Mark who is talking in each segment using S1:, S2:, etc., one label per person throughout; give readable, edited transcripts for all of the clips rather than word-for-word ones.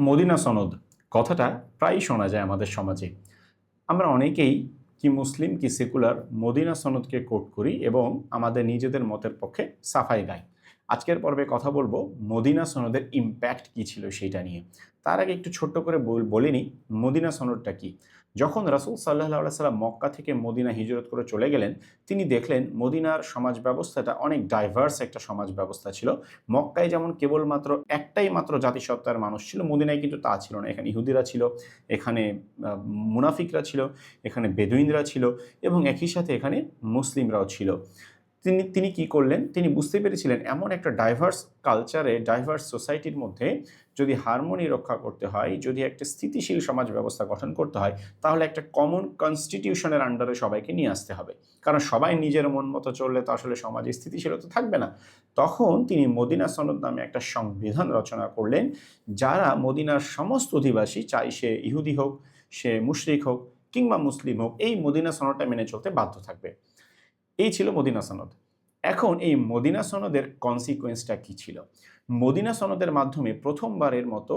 S1: Medina সনদ কথাটা প্রায়ই শোনা যায় আমাদের সমাজে। আমরা অনেকেই কি মুসলিম কি সেকুলার মদিনা সনদকে কোট করি এবং আমাদের নিজেদের মতের পক্ষে সাফাই গাই। আজকের পর্বে কথা বলবো মদিনা সনদের ইম্প্যাক্ট কি ছিল সেইটা নিয়ে। তার আগে একটু ছোট্ট করে বলে নিই মদিনা সনদটা কি। যখন রাসূল সাল্লাল্লাহু আলাইহি সাল্লাম মক্কা থেকে মদিনা হিজরত করে চলে গেলেন, তিনি দেখলেন মদিনার সমাজ ব্যবস্থাটা অনেক ডাইভার্স একটা সমাজ ব্যবস্থা ছিল। মক্কায় যেমন কেবলমাত্র একটাই মাত্র জাতিসত্তার মানুষ ছিল, মদিনায় কিন্তু তা ছিল না। এখানে ইহুদিরা ছিল, এখানে মুনাফিকরা ছিল, এখানে বেদুইনরা ছিল এবং একই সাথে এখানে মুসলিমরাও ছিল। তিনি কি করলেন? তিনি বুঝতে পেরেছিলেন এমন একটা ডাইভার্স কালচারে, ডাইভার্স সোসাইটির মধ্যে যদি হারমোনি রক্ষা করতে হয়, যদি একটা স্থিতিশীল সমাজ ব্যবস্থা গঠন করতে হয়, তাহলে একটা কমন কনস্টিটিউশনের আন্ডারে সবাইকে নিয়ে আসতে হবে। কারণ সবাই নিজের মন মতো চললে তো আসলে সমাজে স্থিতিশীলতা থাকবে না। তখন তিনি মদিনা সনদ নামে একটা সংবিধান রচনা করলেন, যারা মদিনার সমস্ত অধিবাসী, চাই সে ইহুদি হোক, সে মুশরিক হোক কিংবা মুসলিম হোক, এই মদিনা সনদটা মেনে চলতে বাধ্য থাকবে। এই ছিল মদিনা সনদ। এখন এই মদিনা সনদের কনসিকোয়েন্সটা কি ছিল? মদিনা সনদের মাধ্যমে প্রথমবারের মতো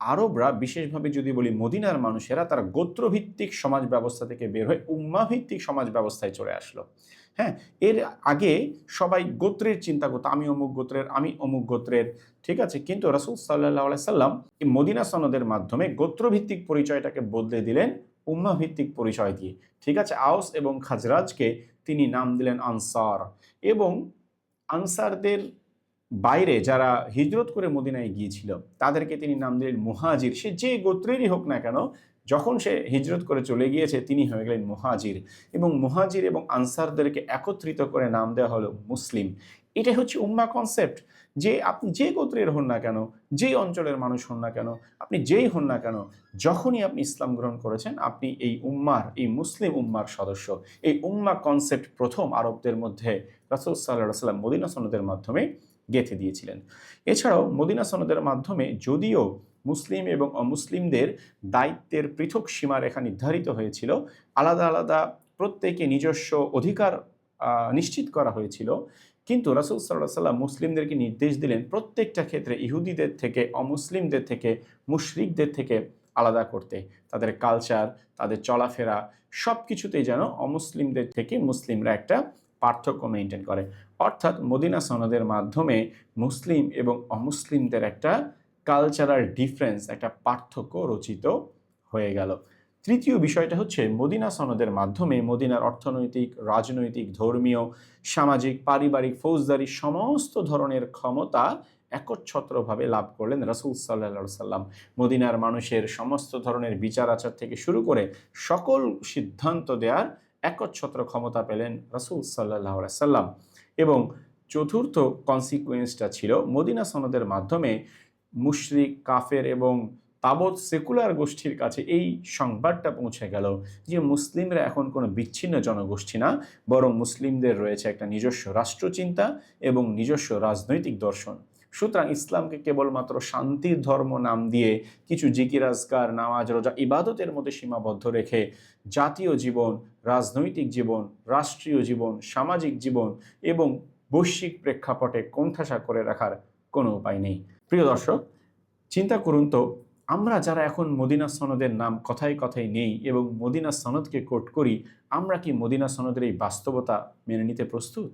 S1: আরবরা, বিশেষভাবে যদি বলি মদিনার মানুষেরা, তারা গোত্রভিত্তিক সমাজ ব্যবস্থা থেকে বের হয়ে উম্মাহ ভিত্তিক সমাজ ব্যবস্থায় চলে আসলো। হ্যাঁ, এর আগে সবাই গোত্রের চিন্তা করতো, আমি অমুক গোত্রের, আমি অমুক গোত্রের, ঠিক আছে। কিন্তু রাসূল সাল্লাল্লাহু আলাইহি সাল্লাম এই মদিনা সনদের মাধ্যমে গোত্রভিত্তিক পরিচয়টাকে বদলে দিলেন উম্মাহ ভিত্তিক পরিচয় দিয়ে, ঠিক আছে। আওস এবং খাজরাজকে তিনি নাম দিলেন আনসার, এবং আনসারদের বাইরে যারা হিজরত করে মদিনায় গিয়েছিল তাদেরকে তিনি নাম দিলেন মুহাজির। সে যে গোত্রেরই হোক না কেন, যখন সে হিজরত করে চলে গিয়েছে তিনি হয়ে গেলেন মুহাজির, এবং মুহাজির এবং আনসারদেরকে একত্রিত করে নাম দেওয়া হলো মুসলিম। এটাই হচ্ছে উম্মাহ কনসেপ্ট, যে আপনি যে গোত্রের হন না কেন, যেই অঞ্চলের মানুষ হন না কেন, আপনি যেই হন না কেন, যখনই আপনি ইসলাম গ্রহণ করেছেন আপনি এই উম্মার, এই মুসলিম উম্মার সদস্য। এই উম্মাহ কনসেপ্ট প্রথম আরবদের মধ্যে রাসূল সাল্লাল্লাহু আলাইহি ওয়াসাল্লাম মদিনা সনদের মাধ্যমে গেঁথে দিয়েছিলেন। এছাড়াও মদিনা সনদের মাধ্যমে যদিও মুসলিম এবং অমুসলিমদের দায়িত্বের পৃথক সীমারেখা নির্ধারিত হয়েছিল, আলাদা আলাদা প্রত্যেকে নিজস্ব অধিকার নিশ্চিত করা হয়েছিল, কিন্তু রাসূল সাল্লাল্লাহু আলাইহি ওয়াসাল্লাম মুসলিমদেরকে নির্দেশ দিলেন প্রত্যেকটা ক্ষেত্রে ইহুদিদের থেকে, অমুসলিমদের থেকে, মুশরিকদের থেকে আলাদা করতে। তাদের কালচার, তাদের চলাফেরা সব কিছুতেই যেন অমুসলিমদের থেকে মুসলিমরা একটা পার্থক্য মেনটেন করে। অর্থাৎ মদিনা সনদের মাধ্যমে মুসলিম এবং অমুসলিমদের একটা কালচারাল ডিফারেন্স, একটা পার্থক্য রচিত হয়ে গেল। তৃতীয় বিষয়টা হচ্ছে মদিনা সনদের মাধ্যমে মদিনার অর্থনৈতিক, রাজনৈতিক, ধর্মীয়, সামাজিক, পারিবারিক, ফৌজদারি সমস্ত ধরনের ক্ষমতা একচ্ছত্রভাবে লাভ করলেন রাসূল সাল্লাল্লাহু আলাইহি সাল্লাম। মদিনার মানুষের সমস্ত ধরনের বিচার আচার থেকে শুরু করে সকল সিদ্ধান্ত দেওয়ার একচ্ছত্র ক্ষমতা পেলেন রাসূল সাল্লাল্লাহু আলাইহি সাল্লাম। এবং চতুর্থ কনসিকুয়েন্সটা ছিল মদিনা সনদের মাধ্যমে মুশরিক, কাফের এবং তাবৎ সেকুলার গোষ্ঠীর কাছে এই সংবাদটা পৌঁছে গেল যে মুসলিমরা এখন কোনো বিচ্ছিন্ন জনগোষ্ঠী না, বরং মুসলিমদের রয়েছে একটা নিজস্ব রাষ্ট্রচিন্তা এবং নিজস্ব রাজনৈতিক দর্শন। সুতরাং ইসলামকে কেবলমাত্র শান্তির ধর্ম নাম দিয়ে কিছু জিকির আজকার, নামাজ, রোজা, ইবাদতের মধ্যে সীমাবদ্ধ রেখে জাতীয় জীবন, রাজনৈতিক জীবন, রাষ্ট্রীয় জীবন, সামাজিক জীবন এবং বৈশ্বিক প্রেক্ষাপটে কোণঠাসা করে রাখার কোনো উপায় নেই। প্রিয় দর্শক, চিন্তা করুন তো, আমরা যারা এখন মদিনা সনদের নাম কথায় কথায় নেই এবং মদিনা সনদকে কোট করি, আমরা কি মদিনা সনদের এই বাস্তবতা মেনে নিতে প্রস্তুত?